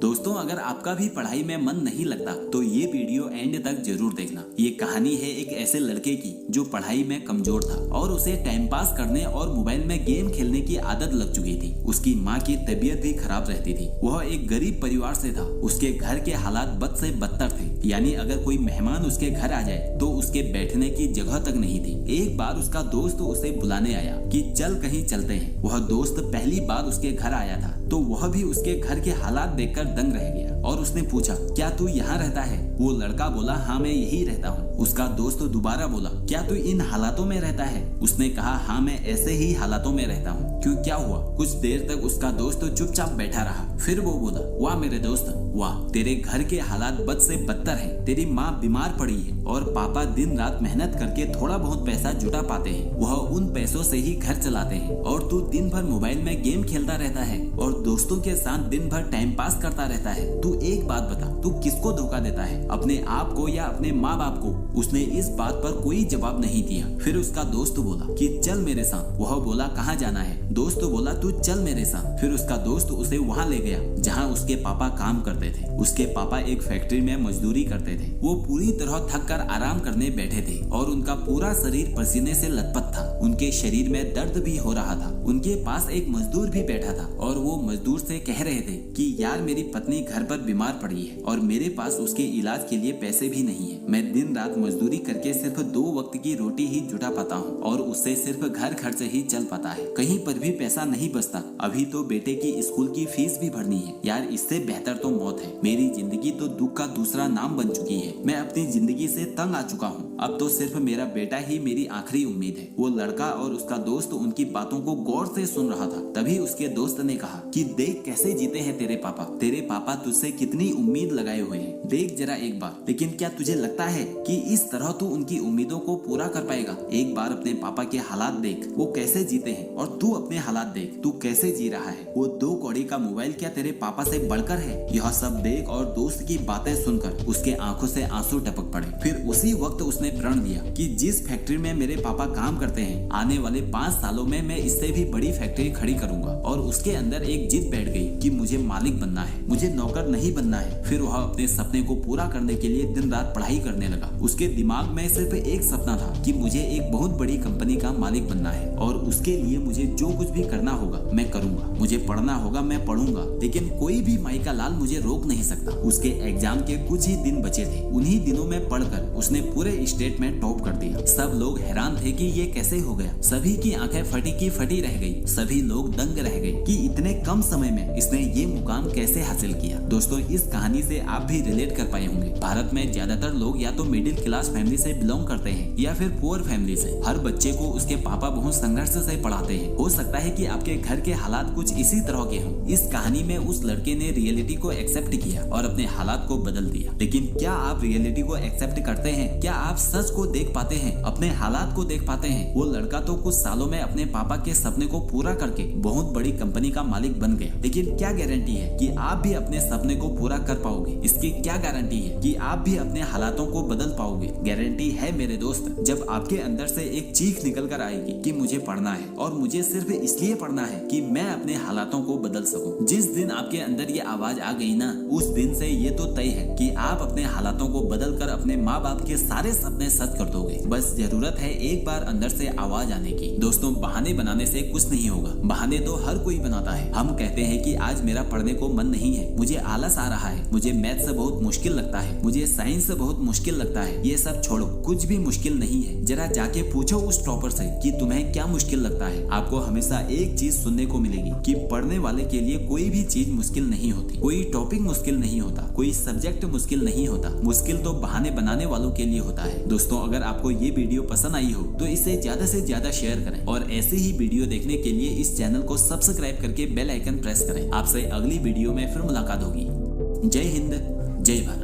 दोस्तों, अगर आपका भी पढ़ाई में मन नहीं लगता तो ये वीडियो एंड तक जरूर देखना। ये कहानी है एक ऐसे लड़के की जो पढ़ाई में कमजोर था और उसे टाइम पास करने और मोबाइल में गेम खेलने की आदत लग चुकी थी। उसकी माँ की तबीयत भी खराब रहती थी। वह एक गरीब परिवार से था। उसके घर के हालात बद से बदतर थे, यानी अगर कोई मेहमान उसके घर आ जाए तो उसके बैठने की जगह तक नहीं थी। एक बार उसका दोस्त उसे बुलाने आया कि चल कहीं चलते हैं। वह दोस्त पहली बार उसके घर आया था तो वह भी उसके घर के हालात देखकर दंग रह गया और उसने पूछा, क्या तू यहाँ रहता है? वो लड़का बोला, हाँ मैं यही रहता हूँ। उसका दोस्त दोबारा बोला, क्या तू इन हालातों में रहता है? उसने कहा, हाँ मैं ऐसे ही हालातों में रहता हूँ। क्यों, क्या हुआ? कुछ देर तक उसका दोस्त चुपचाप बैठा रहा। फिर वो बोला, वाह मेरे दोस्त, वाह, तेरे घर के हालात बद से बदतर हैं। तेरी माँ बीमार पड़ी है और पापा दिन रात मेहनत करके थोड़ा बहुत पैसा जुटा पाते हैं। वह उन पैसों से ही घर चलाते हैं और तू दिन भर मोबाइल में गेम खेलता रहता है और दोस्तों के साथ दिन भर टाइम पास करता रहता है। तू एक बात बता, तू किसको धोखा देता है, अपने आप को या अपने माँ बाप को? उसने इस बात पर कोई जवाब नहीं दिया। फिर उसका दोस्त बोला कि चल मेरे साथ। वह बोला, कहाँ जाना है? दोस्त बोला, तू चल मेरे साथ। फिर उसका दोस्त उसे वहाँ ले गया जहाँ उसके पापा काम करते थे। उसके पापा एक फैक्ट्री में मजदूरी करते थे। वो पूरी तरह थक कर आराम करने बैठे थे और उनका पूरा शरीर पसीने से लथपथ था। उनके शरीर में दर्द भी हो रहा था। उनके पास एक मजदूर भी बैठा था और वो मजदूर से कह रहे थे कि यार मेरी पत्नी घर पर बीमार पड़ी है और मेरे पास उसके इलाज के लिए पैसे भी नहीं है। मैं दिन रात मजदूरी करके सिर्फ 2 वक्त की रोटी ही जुटा पाता हूँ और उससे सिर्फ घर खर्च ही चल पाता है। कहीं पर भी पैसा नहीं बचता। अभी तो बेटे की स्कूल की फीस भी भरनी है। यार इससे बेहतर तो मौत है। मेरी जिंदगी तो दुख का दूसरा नाम बन चुकी है। मैं अपनी जिंदगी से तंग आ चुका हूँ। अब तो सिर्फ मेरा बेटा ही मेरी आखिरी उम्मीद है। वो लड़का और उसका दोस्त उनकी बातों को गौर से सुन रहा था। तभी उसके दोस्त ने कहा कि देख कैसे जीते हैं तेरे पापा। तेरे पापा तुझसे कितनी उम्मीद लगाए हुए हैं, देख जरा एक बार। लेकिन क्या तुझे लगता है कि इस तरह तू उनकी उम्मीदों को पूरा कर पाएगा? एक बार अपने पापा के हालात देख, वो कैसे जीते हैं, और तू अपने हालात देख, तू कैसे जी रहा है। वो 2 कौड़ी का मोबाइल क्या तेरे पापा से बढ़कर है? यह सब देख और दोस्त की बातें सुनकर उसके आंखों से आंसू टपक पड़े। फिर उसी वक्त उसने प्रण लिया कि जिस फैक्ट्री में मेरे पापा काम करते हैं, आने वाले 5 सालों में मैं इससे भी बड़ी फैक्ट्री खड़ी करूंगा। और उसके अंदर एक जिद बैठ गई कि मुझे मालिक बनना है, मुझे नौकर नहीं बनना है। फिर वह अपने सपने को पूरा करने के लिए दिन रात पढ़ाई करने लगा। उसके दिमाग में सिर्फ एक सपना था कि मुझे एक बहुत बड़ी कंपनी का मालिक बनना है और उसके लिए मुझे जो कुछ भी करना होगा मैं करूंगा। मुझे पढ़ना होगा, मैं पढ़ूंगा, लेकिन कोई भी माई का लाल मुझे रोक नहीं सकता। उसके एग्जाम के कुछ ही दिन बचे थे। उन्हीं दिनों में पढ़कर उसने पूरे स्टेट में टॉप कर दिया। सब लोग हैरान थे कि ये कैसे हो गया। सभी की आंखें फटी की फटी रह गई। सभी लोग दंग रह गए कि इतने कम समय में इसने ये मुकाम कैसे हासिल किया। दोस्तों, इस कहानी से आप भी रिलेट कर पाए होंगे। भारत में ज्यादातर लोग या तो मिडिल क्लास फैमिली से बिलोंग करते हैं या फिर पुअर फैमिली से। हर बच्चे को उसके पापा बहुत संघर्ष से पढ़ाते हैं। हो सकता है कि आपके घर के हालात कुछ इसी तरह के हों। इस कहानी में उस लड़के ने रियलिटी को एक्सेप्ट किया और अपने हालात को बदल दिया। लेकिन क्या आप रियलिटी को एक्सेप्ट करते हैं? क्या आप सच को देख पाते हैं, अपने हालात को देख पाते हैं? वो लड़का तो कुछ सालों में अपने पापा के सपने को पूरा करके बहुत बड़ी कंपनी का मालिक बन गया। लेकिन क्या गारंटी है कि आप भी अपने सपने को पूरा कर पाओगे? इसकी क्या गारंटी है कि आप भी अपने हालातों को बदल पाओगे? गारंटी है मेरे दोस्त, जब आपके अंदर से एक चीख निकल कर आएगी कि मुझे पढ़ना है और मुझे सिर्फ इसलिए पढ़ना है कि मैं अपने हालातों को बदल सकूं। जिस दिन आपके अंदर ये आवाज आ गई ना, उस दिन से ये तो तय है कि आप अपने हालातों को बदल कर अपने माँ बाप के सारे सपने सच कर दोगे। बस जरूरत है एक बार अंदर से आवाज आने की। दोस्तों, बहाने बनाने से कुछ नहीं होगा। बहाने तो हर कोई बनाता है। हम कहते हैं कि आज मेरा पढ़ने को मन नहीं है, मुझे आलस आ रहा है, मुझे मैथ से बहुत मुश्किल लगता है, मुझे साइंस से बहुत मुश्किल लगता है। ये सब छोड़ो, कुछ भी मुश्किल नहीं है। जरा जाके पूछो उस टॉपर से कि तुम्हें क्या मुश्किल लगता है। आपको हमेशा एक चीज सुनने को मिलेगी कि पढ़ने वाले के लिए कोई भी चीज मुश्किल नहीं होती, कोई टॉपिक मुश्किल नहीं होता, कोई सब्जेक्ट मुश्किल नहीं होता। मुश्किल तो बहाने बनाने वालों के लिए होता है। दोस्तों, अगर आपको ये वीडियो पसंद आई हो तो इसे ज्यादा से ज्यादा शेयर करें और ऐसे ही वीडियो देखने के लिए इस चैनल को सब्सक्राइब करके बेल आइकन प्रेस करें। आपसे अगली वीडियो में फिर मुलाकात होगी। जय हिंद, जय भारत।